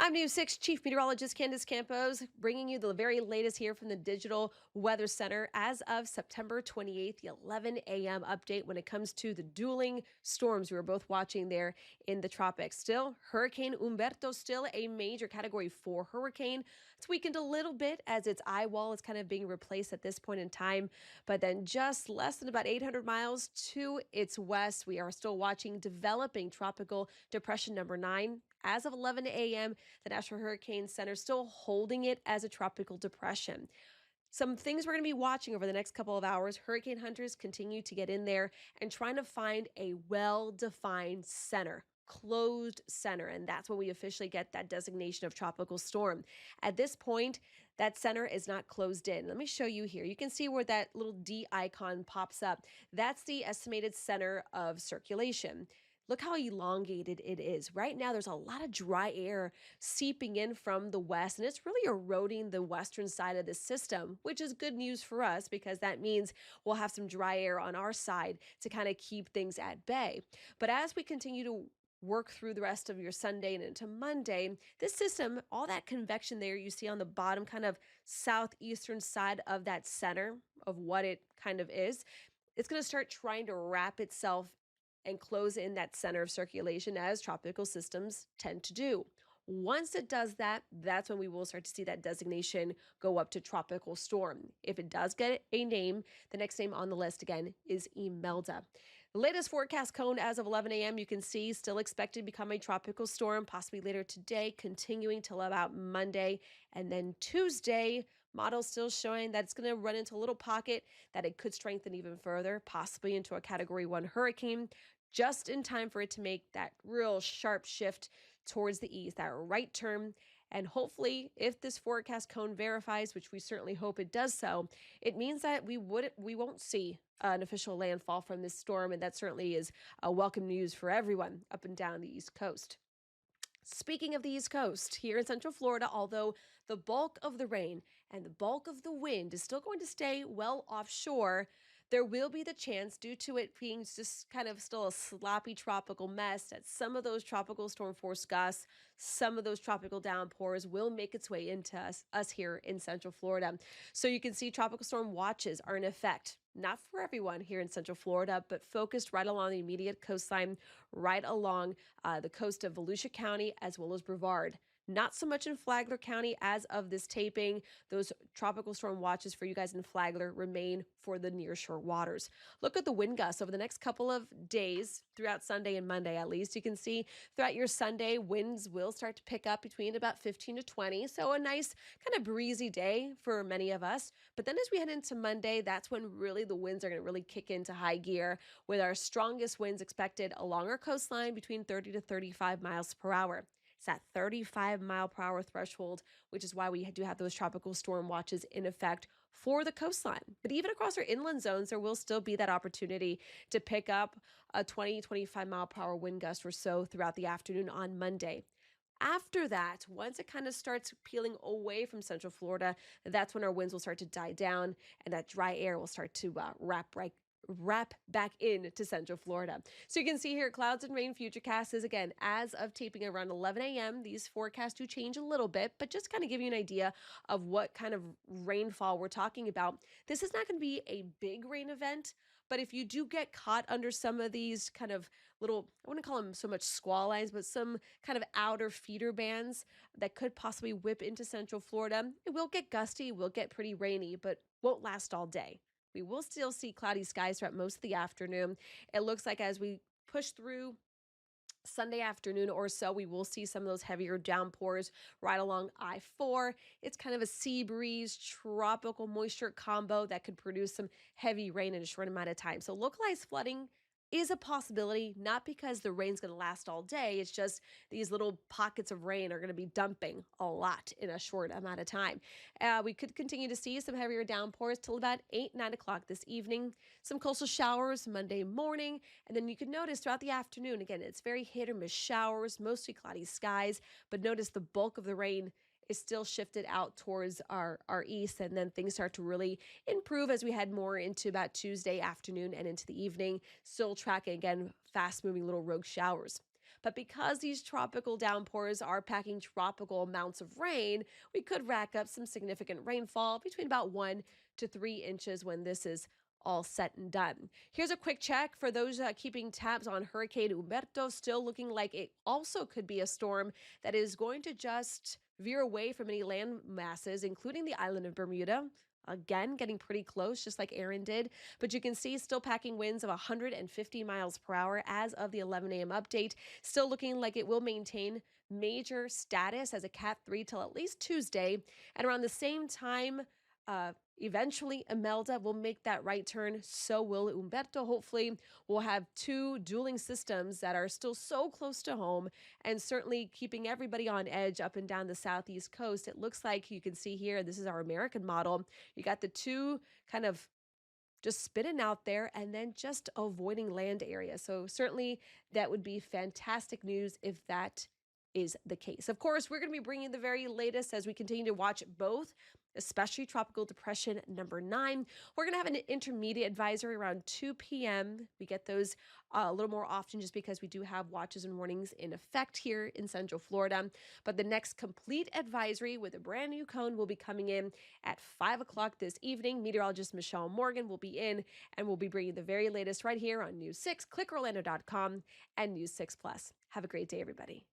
I'm News 6 Chief Meteorologist Candace Campos, bringing you the very latest here from the Digital Weather Center as of September 28th, the 11 a.m. update when it comes to the dueling storms we were both watching there in the tropics. Still, Hurricane Humberto, still a major Category 4 hurricane. It's weakened a little bit as its eye wall is kind of being replaced at this point in time, but then just less than about 800 miles to its west, we are still watching developing tropical depression number 9. As of 11 a.m., the National Hurricane Center still holding it as a tropical depression. Some things we're going to be watching over the next couple of hours. Hurricane hunters continue to get in there and trying to find a well-defined center, closed center, and that's when we officially get that designation of tropical storm. At this point, that center is not closed in. Let me show you here. You can see where that little D icon pops up. That's the estimated center of circulation. Look how elongated it is. Right now, there's a lot of dry air seeping in from the west, and it's really eroding the western side of the system, which is good news for us because that means we'll have some dry air on our side to kind of keep things at bay. But as we continue to work through the rest of your Sunday and into Monday, this system, all that convection there you see on the bottom, kind of southeastern side of that center of what it kind of is, it's going to start trying to wrap itself and close in that center of circulation as tropical systems tend to do. Once it does that, that's when we will start to see that designation go up to tropical storm. If it does get a name, the next name on the list again is Imelda. The latest forecast cone as of 11 a.m. you can see still expected to become a tropical storm, possibly later today, continuing till about Monday. And then Tuesday, models still showing that it's going to run into a little pocket that it could strengthen even further, possibly into a Category 1 hurricane, just in time for it to make that real sharp shift towards the east, that right turn. And hopefully, if this forecast cone verifies, which we certainly hope it does so, it means that we won't see an official landfall from this storm, and that certainly is a welcome news for everyone up and down the East Coast. Speaking of the East Coast, here in Central Florida, although the bulk of the rain and the bulk of the wind is still going to stay well offshore, there will be the chance, due to it being just kind of still a sloppy tropical mess, that some of those tropical storm force gusts, some of those tropical downpours will make its way into us here in Central Florida. So you can see tropical storm watches are in effect. Not for everyone here in Central Florida, but focused right along the immediate coastline, right along the coast of Volusia County, as well as Brevard. Not so much in Flagler County as of this taping. Those tropical storm watches for you guys in Flagler remain for the nearshore waters. Look at the wind gusts over the next couple of days throughout Sunday and Monday, at least. You can see throughout your Sunday, winds will start to pick up between about 15 to 20. So a nice kind of breezy day for many of us. But then as we head into Monday, that's when really the winds are going to really kick into high gear, with our strongest winds expected along our coastline between 30 to 35 miles per hour. It's that 35-mile-per-hour threshold, which is why we do have those tropical storm watches in effect for the coastline. But even across our inland zones, there will still be that opportunity to pick up a 20, 25-mile-per-hour wind gust or so throughout the afternoon on Monday. After that, once it kind of starts peeling away from Central Florida, that's when our winds will start to die down and that dry air will start to wrap back into Central Florida. So you can see here clouds and rain futurecasts is again as of taping around 11 a.m. These forecasts do change a little bit, but just kind of give you an idea of what kind of rainfall we're talking about. This is not going to be a big rain event, but if you do get caught under some of these kind of little, I wouldn't call them so much squall lines, but some kind of outer feeder bands that could possibly whip into Central Florida, it will get gusty, will get pretty rainy, but won't last all day. We will still see cloudy skies throughout most of the afternoon. It looks like as we push through Sunday afternoon or so, we will see some of those heavier downpours right along I-4. It's kind of a sea breeze, tropical moisture combo that could produce some heavy rain in a short amount of time. So localized flooding is a possibility, not because the rain's going to last all day. It's just these little pockets of rain are going to be dumping a lot in a short amount of time. We could continue to see some heavier downpours till about 8, 9 o'clock this evening. Some coastal showers Monday morning. And then you can notice throughout the afternoon, again, it's very hit or miss showers, mostly cloudy skies. But notice the bulk of the rain is still shifted out towards our east, and then things start to really improve as we head more into about Tuesday afternoon and into the evening, still tracking again fast moving little rogue showers. But because these tropical downpours are packing tropical amounts of rain, we could rack up some significant rainfall between about 1 to 3 inches when this is all set and done. Here's a quick check for those keeping tabs on Hurricane Humberto, still looking like it also could be a storm that is going to just veer away from any land masses, including the island of Bermuda. Again, getting pretty close, just like Aaron did. But you can see still packing winds of 150 miles per hour as of the 11 a.m. update. Still looking like it will maintain major status as a Cat 3 till at least Tuesday. And around the same time, eventually Imelda will make that right turn. So will Humberto. Hopefully, we'll have two dueling systems that are still so close to home and certainly keeping everybody on edge up and down the southeast coast. It looks like you can see here, this is our American model. You got the two kind of just spinning out there and then just avoiding land areas. So certainly that would be fantastic news if that is the case. Of course, we're going to be bringing the very latest as we continue to watch both, especially Tropical Depression number 9. We're going to have an intermediate advisory around 2 p.m. We get those a little more often just because we do have watches and warnings in effect here in Central Florida. But the next complete advisory with a brand new cone will be coming in at 5 o'clock this evening. Meteorologist Michelle Morgan will be in and we'll be bringing the very latest right here on News 6, clickorlando.com, and News 6 Plus. Have a great day, everybody.